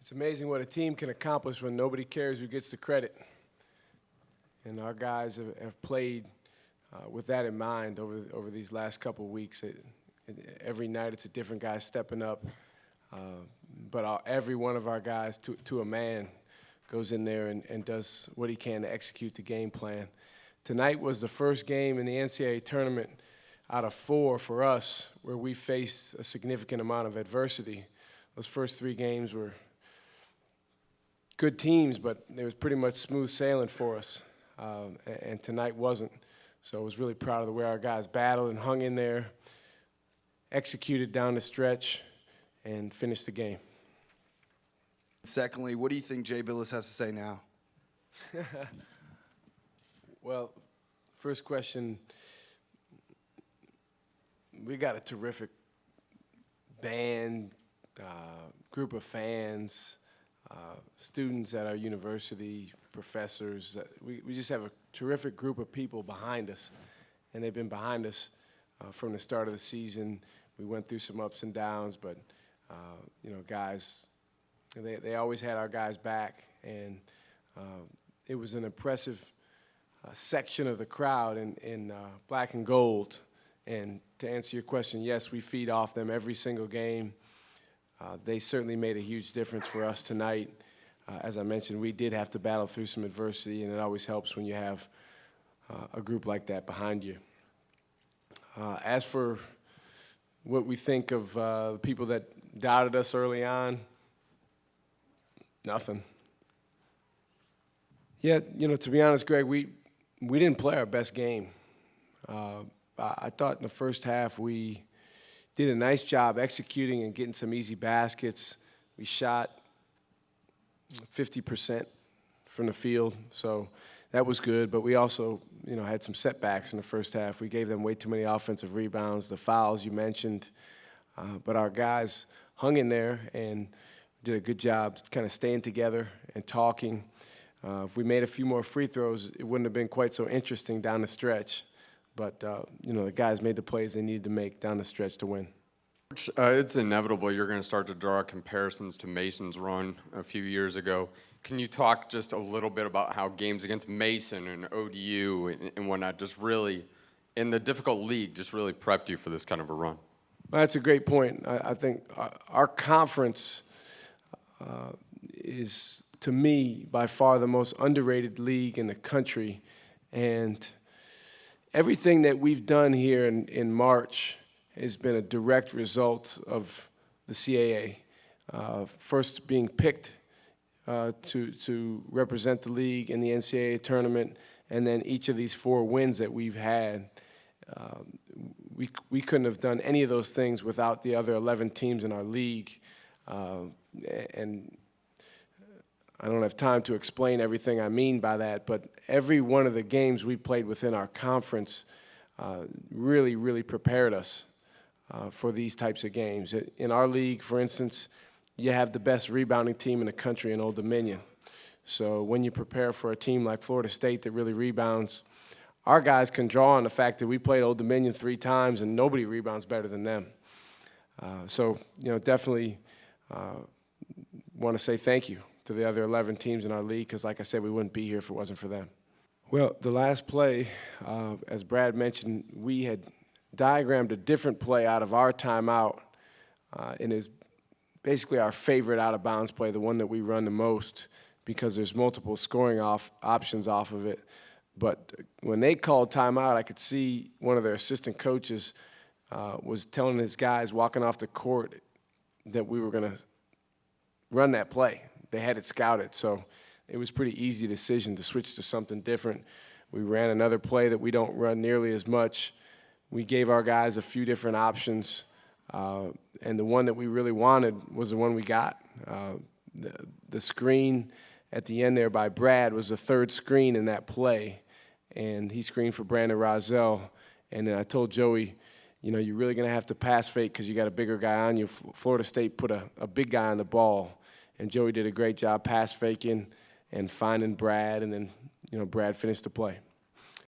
It's amazing what a team can accomplish when nobody cares who gets the credit. And our guys have played with that in mind over these last couple of weeks. Every night it's a different guy stepping up. But every one of our guys, to a man, goes in there and does what he can to execute the game plan. Tonight was the first game in the NCAA tournament out of 4 for us where we faced a significant amount of adversity. Those first 3 games were good teams, but it was pretty much smooth sailing for us, and tonight wasn't. So I was really proud of the way our guys battled and hung in there, executed down the stretch, and finished the game. Secondly, what do you think Jay Bilas has to say now? Well, first question, we got a terrific band, group of fans, students at our university, professors. We just have a terrific group of people behind us, and they've been behind us from the start of the season. We went through some ups and downs, but guys, they always had our guys back, and it was an impressive section of the crowd in black and gold. And to answer your question, yes, we feed off them every single game. They certainly made a huge difference for us tonight. As I mentioned, we did have to battle through some adversity, and it always helps when you have a group like that behind you. As for what we think of the people that doubted us early on, nothing. Yeah, to be honest, Greg, we didn't play our best game. I thought in the first half we did a nice job executing and getting some easy baskets. We shot 50% from the field, so that was good. But we also, had some setbacks in the first half. We gave them way too many offensive rebounds, the fouls you mentioned. But our guys hung in there and did a good job kind of staying together and talking. If we made a few more free throws, it wouldn't have been quite so interesting down the stretch. But, the guys made the plays they needed to make down the stretch to win. It's inevitable you're going to start to draw comparisons to Mason's run a few years ago. Can you talk just a little bit about how games against Mason and ODU and whatnot just really, in the difficult league, just really prepped you for this kind of a run? Well, that's a great point. I think our conference is, to me, by far the most underrated league in the country. And everything that we've done here in March has been a direct result of the CAA. First being picked to represent the league in the NCAA tournament, and then each of these 4 wins that we've had. We couldn't have done any of those things without the other 11 teams in our league. And I don't have time to explain everything I mean by that, but every one of the games we played within our conference really, really prepared us for these types of games. In our league, for instance, you have the best rebounding team in the country in Old Dominion. So when you prepare for a team like Florida State that really rebounds, our guys can draw on the fact that we played Old Dominion 3 times and nobody rebounds better than them. So definitely want to say thank you to the other 11 teams in our league, because like I said, we wouldn't be here if it wasn't for them. Well, the last play, as Brad mentioned, we had diagrammed a different play out of our timeout, and is basically our favorite out-of-bounds play, the one that we run the most, because there's multiple scoring options off of it. But when they called timeout, I could see one of their assistant coaches was telling his guys walking off the court that we were going to run that play. They had it scouted, so it was a pretty easy decision to switch to something different. We ran another play that we don't run nearly as much. We gave our guys a few different options, and the one that we really wanted was the one we got. The screen at the end there by Brad was the 3rd screen in that play, and he screened for Brandon Rozelle. And then I told Joey, you're really going to have to pass fake because you got a bigger guy on you. Florida State put a big guy on the ball. And Joey did a great job pass faking and finding Brad, and then, Brad finished the play.